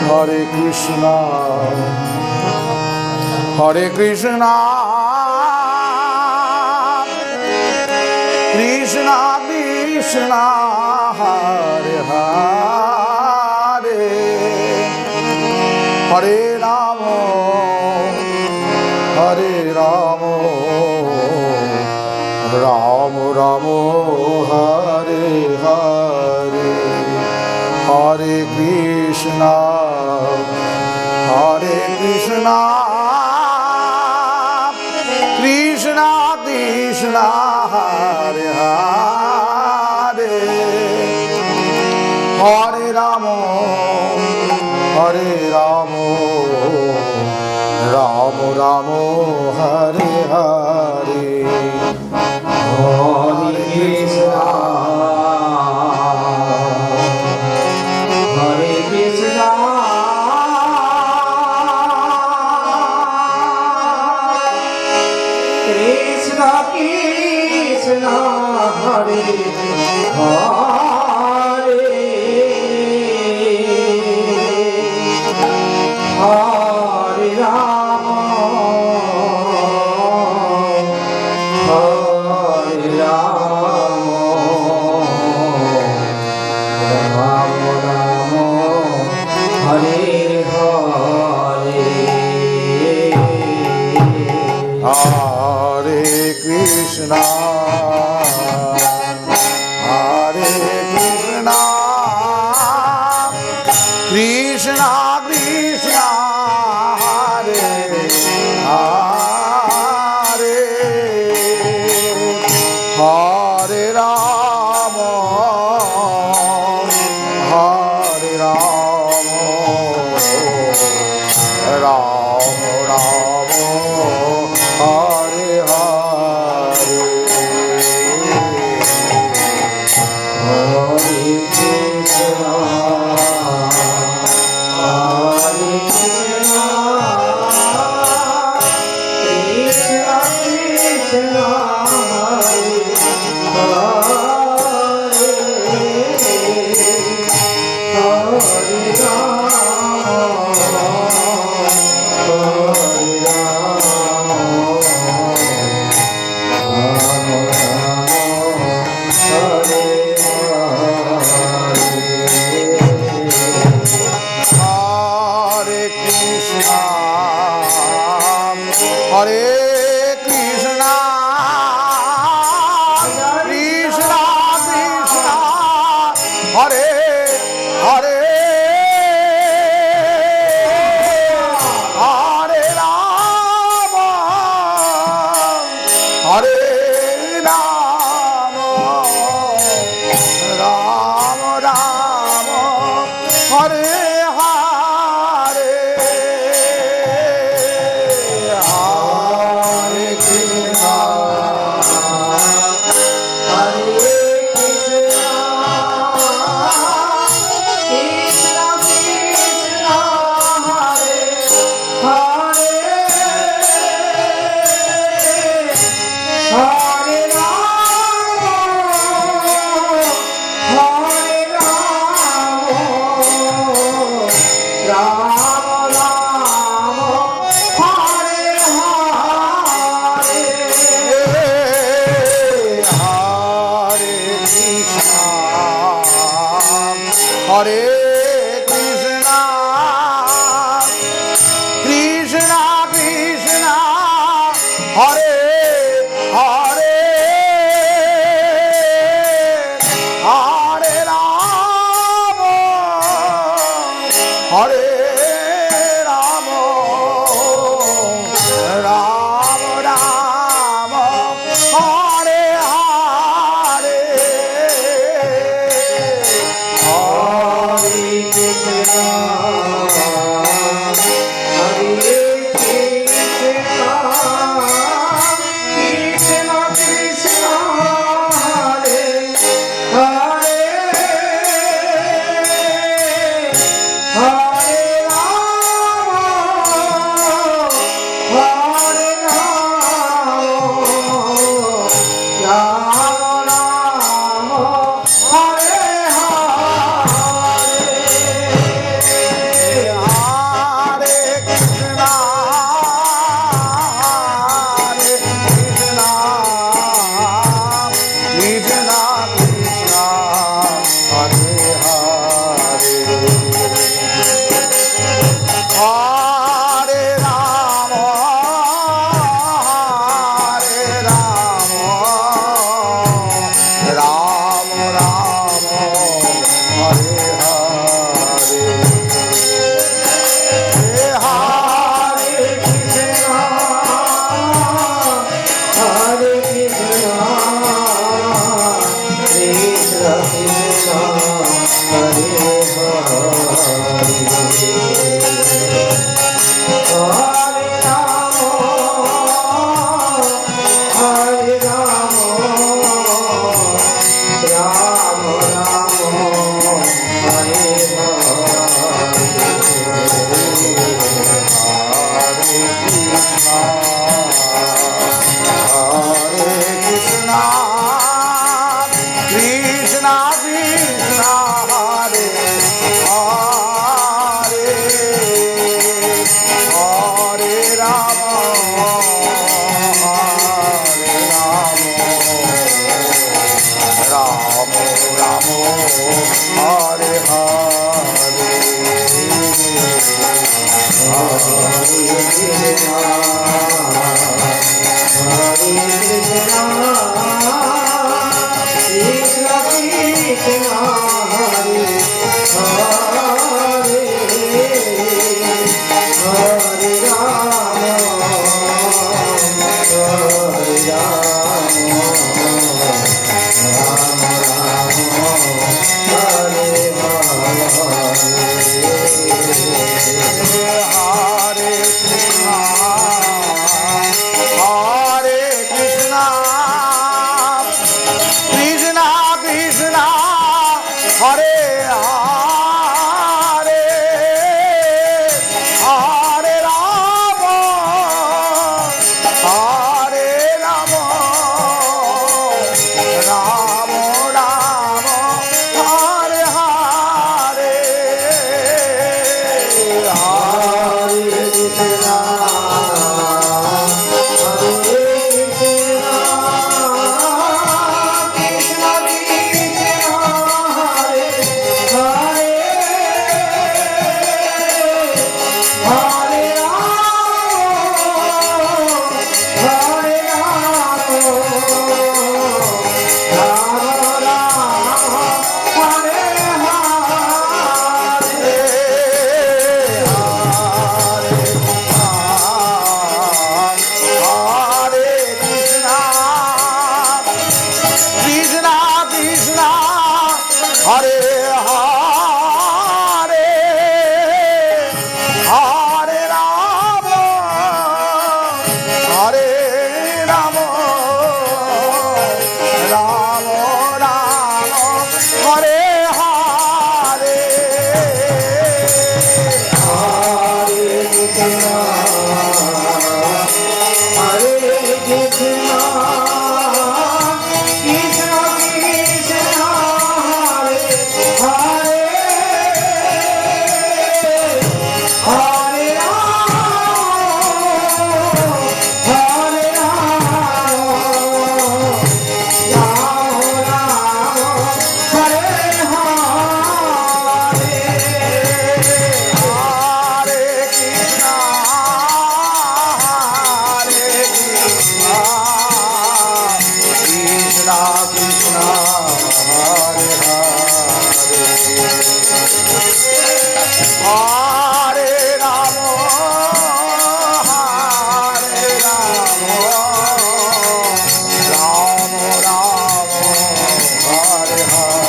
Hare Krishna, Hare Krishna, Krishna Krishna, Hare Hare, Hare Rama, Hare Rama, Rama Rama, Hare Hare, Hare Krishna, Hare Krishna, Krishna Krishna, Hare Hare, Hare Rama, Hare Rama, Rama Rama, Hare Hare, Hare Krishna, Hare Krishna, Krishna Krishna, Hare Hare, Hare Rama, Hare Rama, Rama Rama, Hare Hare, Hare Krishna, Hare Krishna, Krishna Krishna, Hare Hare, Hare Rama, Hare Rama, Rama Rama, Hare Hare, Hare Krishna, Hare Krishna, Krishna Krishna, Hare Krishna, Krishna Krishna, Hare Hare, Hare Rama, Hare Rama, Rama Rama, Hare Hare, Hare Krishna, Hare Krishna, Krishna Krishna, Hare Hare, Hare Rama, Hare Rama, Rama Rama, Hare Hare, Hare Krishna, Hare Krishna, Krishna Krishna, Hare Hare, Hare Rama, Hare Rama, Rama Rama, Hare Hare, Hare Krishna, Hare Krishna, Krishna Krishna, Hare Hare, Hare Rama, Hare Rama, Rama Rama, Hare Hare. Hare Hare Hare Ram Hare Ram Ram Ram Hare Hare Hare Krishna, Hare Krishna, Krishna Krishna, Hare Hare, Hare Rama, Rama Rama, Hare Hare.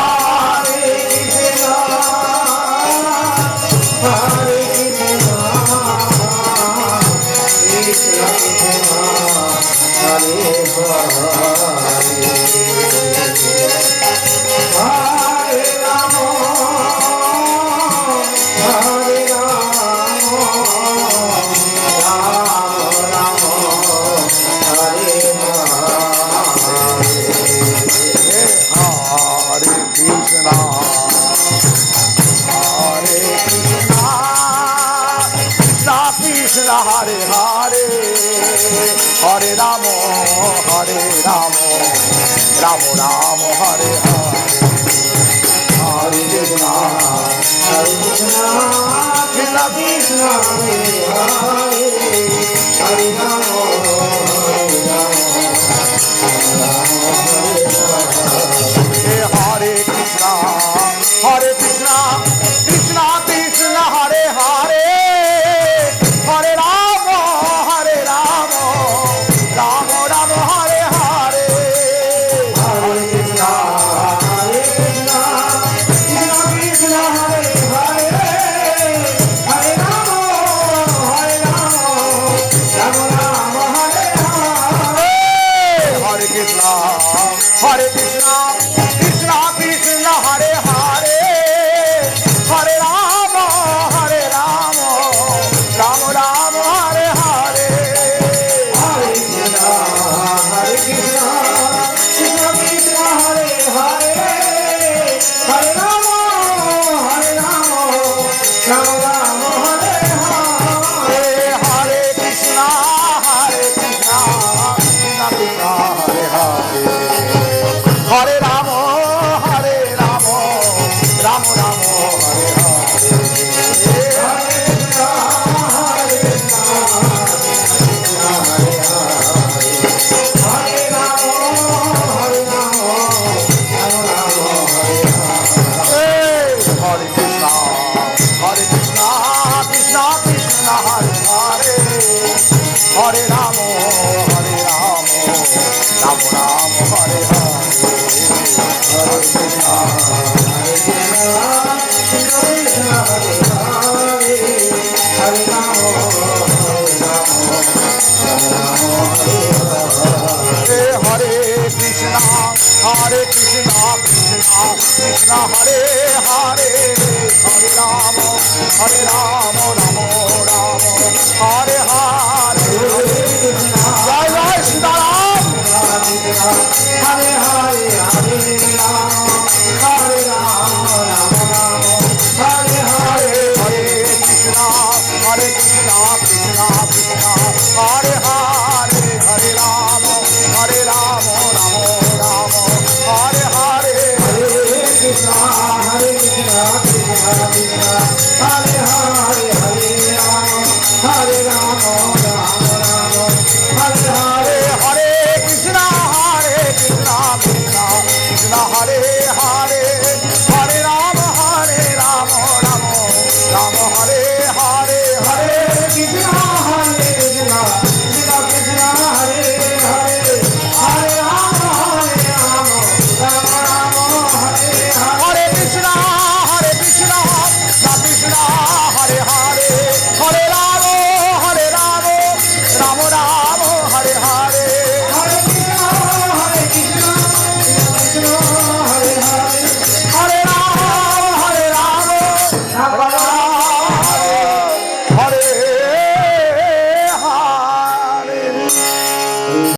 Hare Krishna, Krishna Krishna, Hare Hare, Hare Rama, Hare Rama, Rama Rama, Hare Hare. Hare Krishna, Hare Krishna, Krishna Krishna, Hare Hare, Hare Rama, Hare Hare Hare, Hare Ramo, Hare Ramo, Ramo Ramo, Hare Hare, Hare Krishna, Hare Krishna, Krishna Krishna, Hare Hare, Hare Rama, Hare Krishna, Hare Krishna, Krishna Krishna, Hare Hare, Hare Ramo, Hare Ramo, Ramo Ramo, Hare Hare. Hare Krishna, Hare Krishna, Krishna Krishna, Hare Hare, Hare Rama, Rama Rama, Hare Hare. Hare Krishna, Hare Krishna, Krishna Krishna, Hare Hare, Hare Rama, Hare Rama, Rama Rama, Hare Hare. Hare Krishna, Hare Krishna, Krishna Krishna, Hare Hare, Hare Rama, Rama Rama, Hare Hare. Hare Krishna, Hare Krishna, Krishna Krishna, Hare Hare, Hare Rama, Hare Krishna, Krishna Krishna, Hare Hare, Hare Rama, Rama Rama, Hare Hare. Jai Jai Sitaram. Hare Hare, Hare Ram, Hare Ram, Ram Ram, Hare Hare. Hare Krishna, Krishna Krishna, Hare Hare, Hare Rama, Rama Rama, Hare Hare. Hare Krishna, Krishna Krishna, Hare Hare, Hare Ram, Hare Ram, Ram Ram, Hare Hare. Hare Krishna, Krishna Krishna, Hare